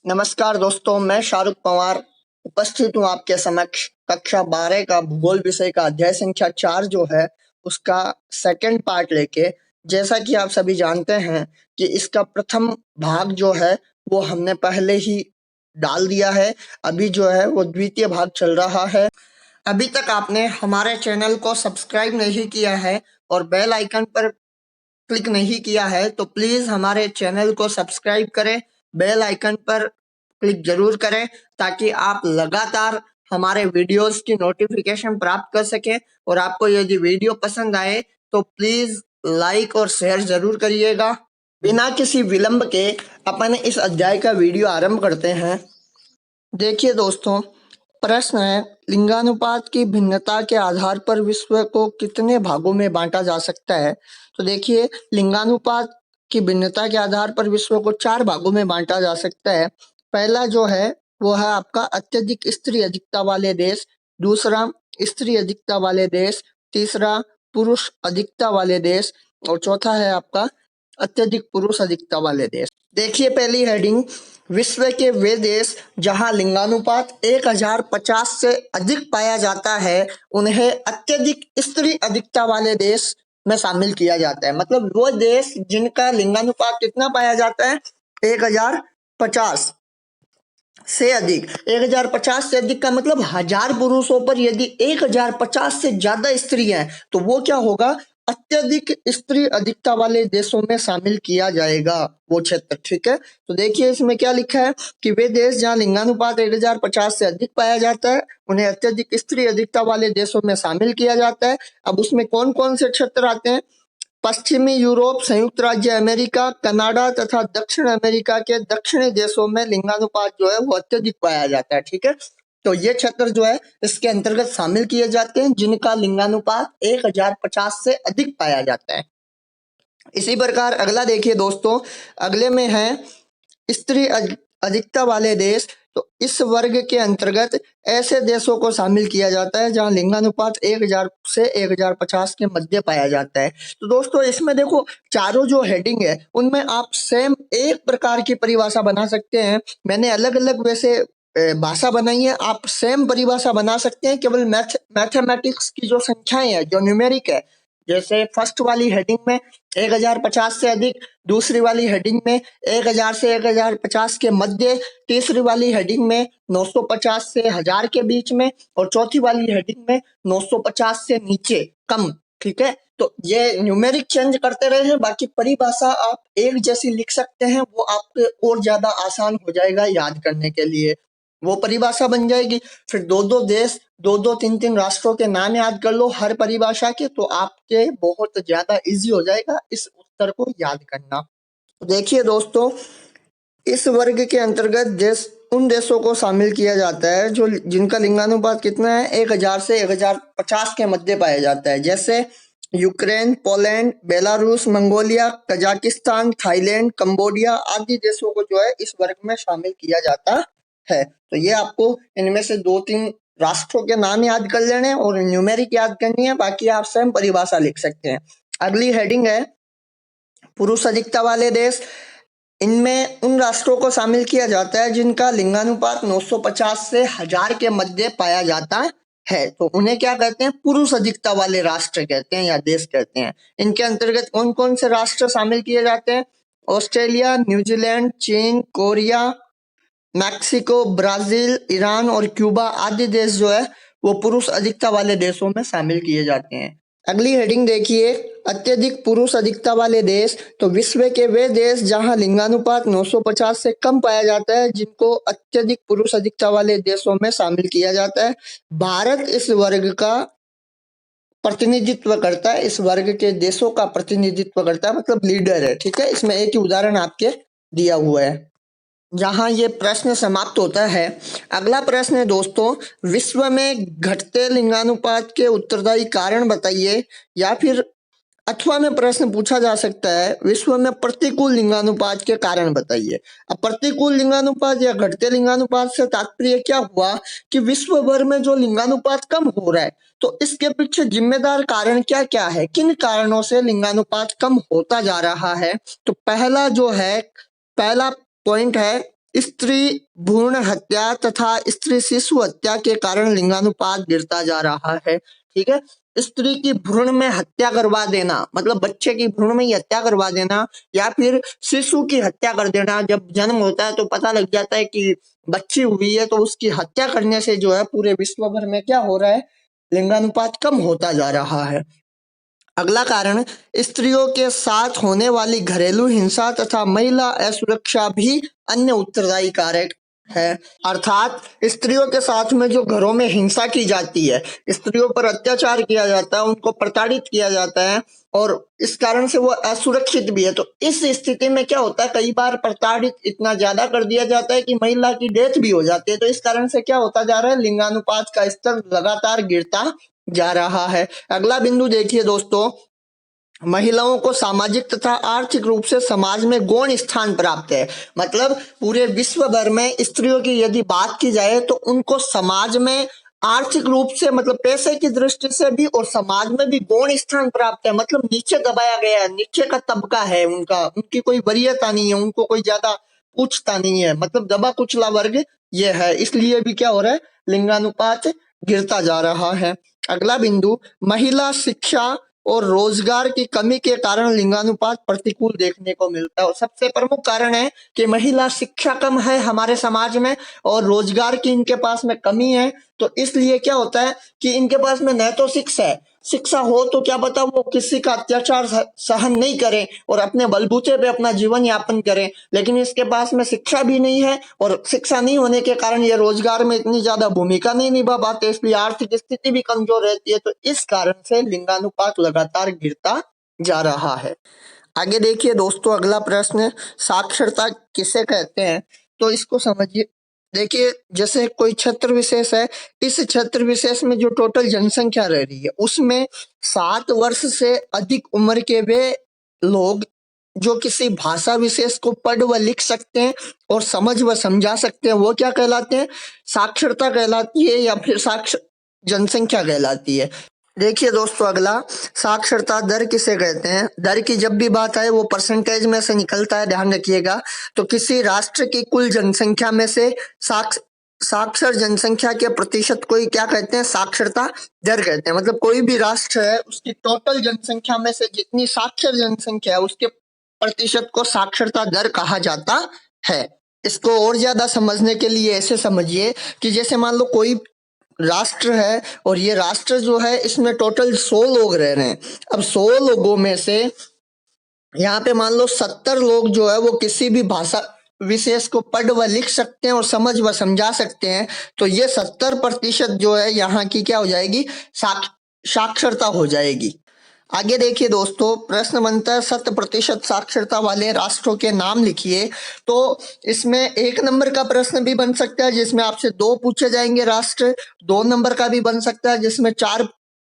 नमस्कार दोस्तों, मैं शाहरुख पवार उपस्थित हूँ आपके समक्ष कक्षा 12 का भूगोल विषय का अध्याय संख्या 4 जो है उसका सेकंड पार्ट लेके। जैसा कि आप सभी जानते हैं कि इसका प्रथम भाग जो है वो हमने पहले ही डाल दिया है। अभी जो है वो द्वितीय भाग चल रहा है। अभी तक आपने हमारे चैनल को सब्सक्राइब नहीं किया है और बेल आइकन पर क्लिक नहीं किया है तो प्लीज हमारे चैनल को सब्सक्राइब करें, बेल आइकन पर क्लिक जरूर करें ताकि आप लगातार हमारे वीडियोस की नोटिफिकेशन प्राप्त कर सकें। और आपको यदि वीडियो पसंद आए तो प्लीज लाइक और शेयर जरूर करिएगा। बिना किसी विलंब के अपन इस अध्याय का वीडियो आरंभ करते हैं। देखिए दोस्तों, प्रश्न है लिंगानुपात की भिन्नता के आधार पर विश्व को कितने भागों में बांटा जा सकता है। तो देखिए, लिंगानुपात की भिन्नता के आधार पर विश्व को 4 भागों में बांटा जा सकता है। पहला जो है वो है आपका अत्यधिक स्त्री अधिकता वाले देश, दूसरा स्त्री अधिकता वाले देश, तीसरा पुरुष अधिकता वाले देश और चौथा है आपका अत्यधिक पुरुष अधिकता वाले देश। देखिए पहली हेडिंग, विश्व के वे देश जहां लिंगानुपात 1050 से अधिक पाया जाता है उन्हें अत्यधिक स्त्री अधिकता वाले देश में शामिल किया जाता है। मतलब वो देश जिनका लिंगानुपात कितना पाया जाता है 1050 से अधिक। 1050 से अधिक का मतलब 1000 पुरुषों पर यदि 1050 से ज्यादा स्त्री हैं तो वो क्या होगा, अत्यधिक स्त्री अधिकता वाले देशों में शामिल किया जाएगा वो क्षेत्र। ठीक है, तो देखिए इसमें क्या लिखा है कि वे देश जहां लिंगानुपात 1050 से अधिक पाया जाता है उन्हें अत्यधिक स्त्री अधिकता वाले देशों में शामिल किया जाता है। अब उसमें कौन कौन से क्षेत्र आते हैं, पश्चिमी यूरोप, संयुक्त राज्य अमेरिका, कनाडा तथा दक्षिण अमेरिका के दक्षिणी देशों में लिंगानुपात जो है वो अत्यधिक पाया जाता है। ठीक है, तो ये क्षेत्र जो है इसके अंतर्गत शामिल किए जाते हैं जिनका लिंगानुपात 1050 से अधिक पाया जाता है। इसी प्रकार अगला देखिए दोस्तों, अगले में है स्त्री अधिकता वाले देश। तो इस वर्ग के अंतर्गत ऐसे देशों को शामिल किया जाता है जहां लिंगानुपात 1000 से 1050 के मध्य पाया जाता है। तो दोस्तों इसमें देखो चारों जो हेडिंग है उनमें आप सेम एक प्रकार की परिभाषा बना सकते हैं। मैंने अलग अलग वैसे भाषा बनाई है, आप सेम परिभाषा बना सकते हैं। केवल मैथमेटिक्स की जो संख्याएं है, जो न्यूमेरिक है, जैसे फर्स्ट वाली हेडिंग में 1050 से अधिक, दूसरी वाली हेडिंग में 1000 से 1050 के मध्य, तीसरी वाली हेडिंग में 950 से 1000 के बीच में और चौथी वाली हेडिंग में 950 से नीचे कम। ठीक है, तो ये न्यूमेरिक चेंज करते रहे हैं, बाकी परिभाषा आप एक जैसी लिख सकते हैं, वो आपके और ज्यादा आसान हो जाएगा याद करने के लिए। वो परिभाषा बन जाएगी, फिर दो दो देश, दो दो तीन तीन राष्ट्रों के नाम याद कर लो हर परिभाषा के, तो आपके बहुत ज्यादा इजी हो जाएगा इस उत्तर को याद करना। तो देखिए दोस्तों, इस वर्ग के अंतर्गत देश उन देशों को शामिल किया जाता है जो जिनका लिंगानुपात कितना है 1000 से 1050 के मध्य पाया जाता है, जैसे Ukraine, Poland, Belarus, Mongolia, Kazakhstan, Thailand, Cambodia आदि देशों को जो है इस वर्ग में शामिल किया जाता है। तो ये आपको इनमें से 2-3 राष्ट्रों के नाम याद कर लेने और न्यूमेरिक याद करनी है, बाकी आप स्वयं परिभाषा लिख सकते हैं। अगली हेडिंग है पुरुष अधिकता वाले देश। इनमें उन राष्ट्रों को शामिल किया जाता है जिनका लिंगानुपात 950 से 1000 के मध्य पाया जाता है, तो उन्हें क्या कहते हैं, पुरुष अधिकता वाले राष्ट्र कहते हैं या देश कहते हैं। इनके अंतर्गत कौन कौन से राष्ट्र शामिल किए जाते हैं, ऑस्ट्रेलिया, न्यूजीलैंड, चीन, कोरिया, मैक्सिको, ब्राजील, ईरान और क्यूबा आदि देश जो है वो पुरुष अधिकता वाले देशों में शामिल किए जाते हैं। अगली हेडिंग देखिए, अत्यधिक पुरुष अधिकता वाले देश। तो विश्व के वे देश जहां लिंगानुपात 950 से कम पाया जाता है जिनको अत्यधिक पुरुष अधिकता वाले देशों में शामिल किया जाता है। भारत इस वर्ग का प्रतिनिधित्व करता है, इस वर्ग के देशों का प्रतिनिधित्व करता है, मतलब लीडर है। ठीक है, इसमें एक ही उदाहरण आपके दिया हुआ है जहां ये प्रश्न समाप्त होता है। अगला प्रश्न है दोस्तों, विश्व में घटते लिंगानुपात के उत्तरदायी कारण बताइए, या फिर अथवा में प्रश्न पूछा जा सकता है विश्व में प्रतिकूल लिंगानुपात के कारण बताइए। अब प्रतिकूल लिंगानुपात या घटते लिंगानुपात से तात्पर्य क्या हुआ कि विश्व भर में जो लिंगानुपात कम हो रहा है तो इसके पीछे जिम्मेदार कारण क्या क्या है, किन कारणों से लिंगानुपात कम होता जा रहा है। तो पहला पॉइंट है स्त्री भ्रूण हत्या तथा स्त्री शिशु हत्या के कारण लिंगानुपात गिरता जा रहा है। ठीक है, स्त्री की भ्रूण में हत्या करवा देना, मतलब बच्चे की भ्रूण में ही हत्या करवा देना, या फिर शिशु की हत्या कर देना। जब जन्म होता है तो पता लग जाता है कि बच्ची हुई है, तो उसकी हत्या करने से जो है पूरे विश्व भर में क्या हो रहा है, लिंगानुपात कम होता जा रहा है। अगला कारण, स्त्रियों के साथ होने वाली घरेलू हिंसा तथा महिला असुरक्षा भी अन्य उत्तरदायी कारक है। अर्थात स्त्रियों के साथ में जो घरों में हिंसा की जाती है, स्त्रियों पर अत्याचार किया जाता है, उनको प्रताड़ित किया जाता है, और इस कारण से वो असुरक्षित भी है। तो इस स्थिति में क्या होता है, कई बार प्रताड़ित इतना ज्यादा कर दिया जाता है कि महिला की डेथ भी हो जाती है। तो इस कारण से क्या होता जा रहा है, लिंगानुपात का स्तर लगातार गिरता जा रहा है। अगला बिंदु देखिए दोस्तों, महिलाओं को सामाजिक तथा आर्थिक रूप से समाज में गौण स्थान प्राप्त है। मतलब पूरे विश्व भर में स्त्रियों की यदि बात की जाए तो उनको समाज में आर्थिक रूप से, मतलब पैसे की दृष्टि से भी और समाज में भी गौण स्थान प्राप्त है। मतलब नीचे दबाया गया है, नीचे का तबका है उनका, उनकी कोई वरीयता नहीं है, उनको कोई ज्यादा पूछता नहीं है, मतलब दबा कुचला वर्ग ये है। इसलिए भी क्या हो रहा है, लिंगानुपात गिरता जा रहा है। अगला बिंदु, महिला शिक्षा और रोजगार की कमी के कारण लिंगानुपात प्रतिकूल देखने को मिलता है। और सबसे प्रमुख कारण है कि महिला शिक्षा कम है हमारे समाज में, और रोजगार की इनके पास में कमी है। तो इसलिए क्या होता है कि इनके पास में न तो शिक्षा है, शिक्षा हो तो क्या पता वो किसी का अत्याचार सहन नहीं करें और अपने बलबूते पे अपना जीवन यापन करें, लेकिन इसके पास में शिक्षा भी नहीं है, और शिक्षा नहीं होने के कारण ये रोजगार में इतनी ज्यादा भूमिका नहीं निभा पाते, इसलिए आर्थिक स्थिति भी कमजोर रहती है। तो इस कारण से लिंगानुपात लगातार गिरता जा रहा है। आगे देखिए दोस्तों, अगला प्रश्न, साक्षरता किसे कहते हैं, तो इसको समझिए। देखिए, जैसे कोई क्षेत्र विशेष है, इस क्षेत्र विशेष में जो टोटल जनसंख्या रह रही है उसमें 7 वर्ष से अधिक उम्र के वे लोग जो किसी भाषा विशेष को पढ़ व लिख सकते हैं और समझ व समझा सकते हैं, वो क्या कहलाते हैं, साक्षरता कहलाती है, या फिर साक्षर जनसंख्या कहलाती है। देखिए दोस्तों, अगला, साक्षरता दर किसे कहते हैं। दर की जब भी बात आए वो परसेंटेज में से निकलता है, ध्यान रखिएगा। तो किसी राष्ट्र की कुल जनसंख्या में से साक्षर जनसंख्या के प्रतिशत को ही क्या कहते हैं, साक्षरता दर कहते हैं। मतलब कोई भी राष्ट्र है उसकी टोटल जनसंख्या में से जितनी साक्षर जनसंख्या है उसके प्रतिशत को साक्षरता दर कहा जाता है। इसको और ज्यादा समझने के लिए ऐसे समझिए कि जैसे मान लो कोई राष्ट्र है, और ये राष्ट्र जो है इसमें टोटल 100 लोग रह रहे हैं। अब 100 लोगों में से यहाँ पे मान लो 70 लोग जो है वो किसी भी भाषा विशेष को पढ़ व लिख सकते हैं और समझ व समझा सकते हैं। तो ये 70% जो है यहाँ की क्या हो जाएगी, साक्षरता हो जाएगी। आगे देखिए दोस्तों, प्रश्न बनता है 100% साक्षरता वाले राष्ट्रों के नाम लिखिए। तो इसमें 1 नंबर का प्रश्न भी बन सकता है जिसमें आपसे 2 पूछे जाएंगे राष्ट्र, 2 नंबर का भी बन सकता है जिसमें 4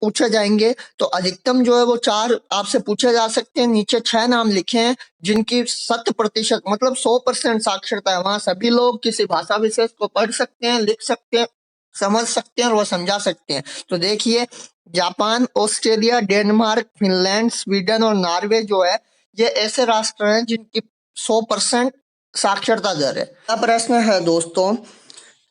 पूछे जाएंगे। तो अधिकतम जो है वो 4 आपसे पूछे जा सकते हैं। नीचे 6 नाम लिखे हैं जिनकी 100% मतलब 100% साक्षरता है। वहां सभी लोग किसी भाषा विशेष को पढ़ सकते हैं, लिख सकते हैं, समझ सकते हैं और वो समझा सकते हैं। तो देखिए, Japan, Australia, Denmark, Finland, Sweden और नॉर्वे जो है ये ऐसे राष्ट्र हैं जिनकी 100% साक्षरता दर है। अब प्रश्न है दोस्तों,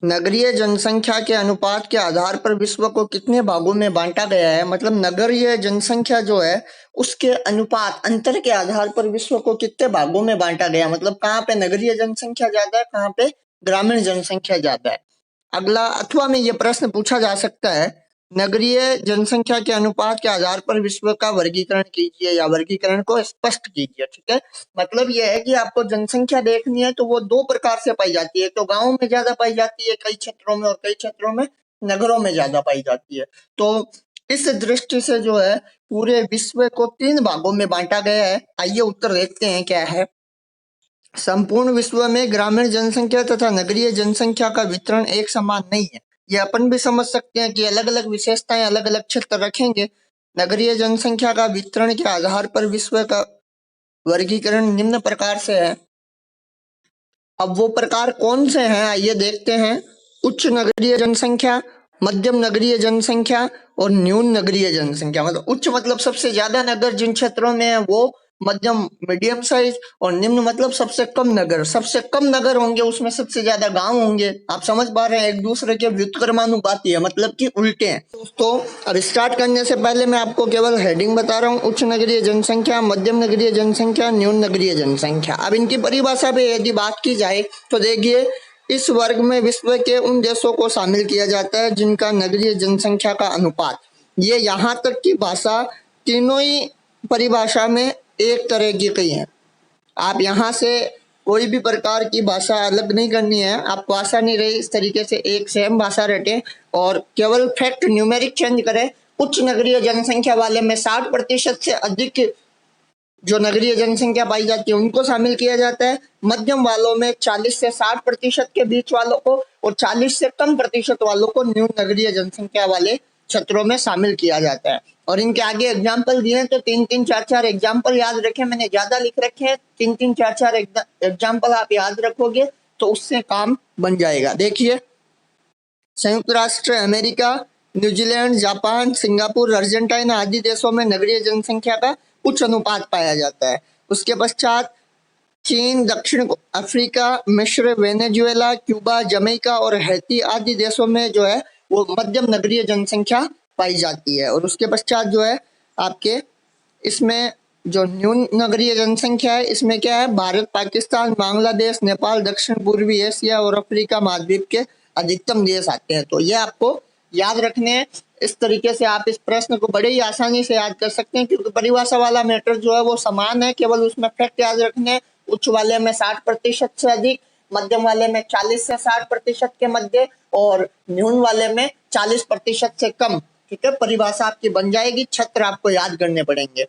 नगरीय जनसंख्या के अनुपात के आधार पर विश्व को कितने भागों में बांटा गया है। मतलब नगरीय जनसंख्या जो है उसके अनुपात अंतर के आधार पर विश्व को कितने भागों में बांटा गया, मतलब कहाँ पे नगरीय जनसंख्या ज्यादा है, कहाँ पे ग्रामीण जनसंख्या ज्यादा है। अगला, अथवा में यह प्रश्न पूछा जा सकता है, नगरीय जनसंख्या के अनुपात के आधार पर विश्व का वर्गीकरण कीजिए या वर्गीकरण को स्पष्ट कीजिए। ठीक है, मतलब यह है कि आपको जनसंख्या देखनी है तो वो 2 प्रकार से पाई जाती है। तो गांवों में ज्यादा पाई जाती है कई क्षेत्रों में, और कई क्षेत्रों में नगरों में ज्यादा पाई जाती है। तो इस दृष्टि से जो है पूरे विश्व को 3 भागों में बांटा गया है। आइए उत्तर देखते हैं क्या है। संपूर्ण विश्व में ग्रामीण जनसंख्या तथा नगरीय जनसंख्या का वितरण एक समान नहीं है। ये अपन भी समझ सकते हैं कि अलग अलग विशेषताएं अलग अलग क्षेत्र रखेंगे। नगरीय जनसंख्या का वितरण के आधार पर विश्व का वर्गीकरण निम्न प्रकार से है। अब वो प्रकार कौन से हैं आइए देखते हैं। उच्च नगरीय जनसंख्या, मध्यम नगरीय जनसंख्या और न्यून नगरीय जनसंख्या। मतलब उच्च मतलब सबसे ज्यादा नगर जिन क्षेत्रों में है वो, मध्यम मीडियम साइज, और निम्न मतलब सबसे कम नगर। सबसे कम नगर होंगे उसमें सबसे ज्यादा गांव होंगे। आप समझ पा रहे हैं, एक दूसरे के व्युत्क्रमानुपाती है, मतलब कि उल्टे हैं। दोस्तों अब स्टार्ट करने से पहले मैं आपको केवल हेडिंग बता रहा हूँ। उच्च नगरीय जनसंख्या, मध्यम नगरीय जनसंख्या, न्यून नगरीय जनसंख्या। अब इनकी परिभाषा पे यदि बात की जाए तो देखिए, इस वर्ग में विश्व के उन देशों को शामिल किया जाता है जिनका नगरीय जनसंख्या का अनुपात, ये यहाँ तक की भाषा तीनों ही परिभाषा में एक तरह की कही है। आप यहाँ से कोई भी प्रकार की भाषा अलग नहीं करनी है, आपको आसानी रहे इस तरीके से एक सेम भाषा रटे और केवल फैक्ट न्यूमेरिक चेंज करें। उच्च नगरीय जनसंख्या वाले में 60% से अधिक जो नगरीय जनसंख्या पाई जाती है उनको शामिल किया जाता है। मध्यम वालों में 40 से 60% के बीच वालों को और 40 से कम प्रतिशत वालों को न्यून नगरीय जनसंख्या वाले क्षेत्रों में शामिल किया जाता है। और इनके आगे एग्जाम्पल दिए हैं, तो 3-3, 4-4 एग्जाम्पल याद रखें। मैंने ज्यादा लिख रखे हैं, 3-3, 4-4 एग्जाम्पल आप याद रखोगे तो उससे काम बन जाएगा। देखिए, संयुक्त राष्ट्र America, New Zealand, Japan, Singapore, Argentina आदि देशों में नगरीय जनसंख्या का उच्च अनुपात पाया जाता है। उसके पश्चात चीन, दक्षिण अफ्रीका, मिस्र, वेनेजुएला, क्यूबा, जमैका और हैती आदि देशों में जो है वो मध्यम नगरीय जनसंख्या पाई जाती है। और उसके पश्चात जो है आपके इसमें जो न्यून नगरीय जनसंख्या है, इसमें क्या है, भारत, पाकिस्तान, बांग्लादेश, नेपाल, दक्षिण पूर्वी एशिया और अफ्रीका महाद्वीप के अधिकतम देश आते हैं। तो ये आपको याद रखने हैं। इस तरीके से आप इस प्रश्न को बड़े ही आसानी से याद कर सकते हैं, क्योंकि परिभाषा वाला मैटर जो है वो समान है, केवल उसमें फैक्ट याद रखने हैं। उच्च वाले में 60% से अधिक, मध्यम वाले में 40 से 60% के मध्य और न्यून वाले में 40% से कम। ठीक है, परिभाषा आपकी बन जाएगी, क्षेत्र आपको याद करने पड़ेंगे।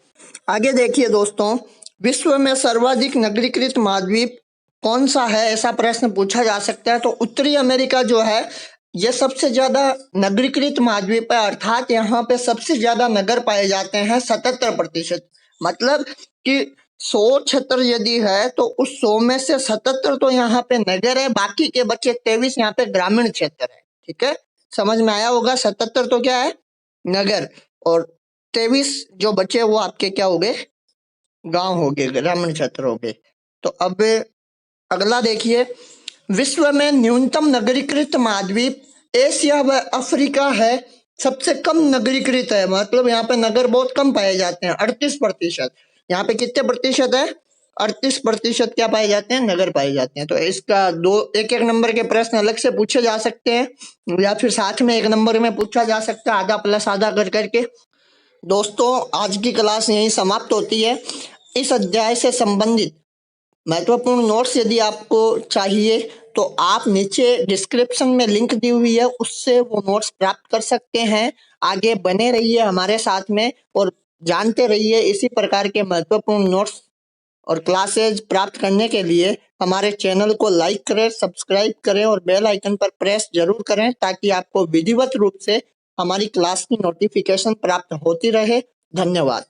आगे देखिए दोस्तों, विश्व में सर्वाधिक नगरीकृत महाद्वीप कौन सा है, ऐसा प्रश्न पूछा जा सकता है। तो उत्तरी अमेरिका जो है ये सबसे ज्यादा नगरीकृत महाद्वीप है, अर्थात यहाँ पे सबसे ज्यादा नगर पाए जाते हैं, 77%। मतलब कि 100 क्षेत्र यदि है तो उस 100 में से 77 तो यहाँ पे नगर है, बाकी के बचे 23 यहाँ पे ग्रामीण क्षेत्र है। ठीक है, समझ में आया होगा। 77 तो क्या है, नगर, और 23 जो बचे वो आपके क्या हो गए, गांव हो गए, ग्रामीण क्षेत्र हो गए। तो अब अगला देखिए, विश्व में न्यूनतम नगरीकृत महाद्वीप एशिया व अफ्रीका है, सबसे कम नगरीकृत है, मतलब यहाँ पे नगर बहुत कम पाए जाते हैं, 38%। यहाँ पे कितने प्रतिशत है, 38% क्या पाए जाते हैं, नगर पाए जाते हैं। तो इसका दो एक एक नंबर के प्रश्न अलग से पूछे जा सकते हैं, या फिर साथ में एक नंबर में पूछा जा सकता है, आधा प्लस आधा कर करके। दोस्तों आज की क्लास यहीं समाप्त होती है। इस अध्याय से संबंधित महत्वपूर्ण नोट्स यदि आपको चाहिए तो आप नीचे डिस्क्रिप्शन में लिंक दी हुई है, उससे वो नोट्स प्राप्त कर सकते हैं। आगे बने रहिए हमारे साथ में और जानते रहिए इसी प्रकार के महत्वपूर्ण नोट्स और क्लासेज प्राप्त करने के लिए हमारे चैनल को लाइक करें, सब्सक्राइब करें और बेल आइकन पर प्रेस जरूर करें, ताकि आपको विधिवत रूप से हमारी क्लास की नोटिफिकेशन प्राप्त होती रहे। धन्यवाद।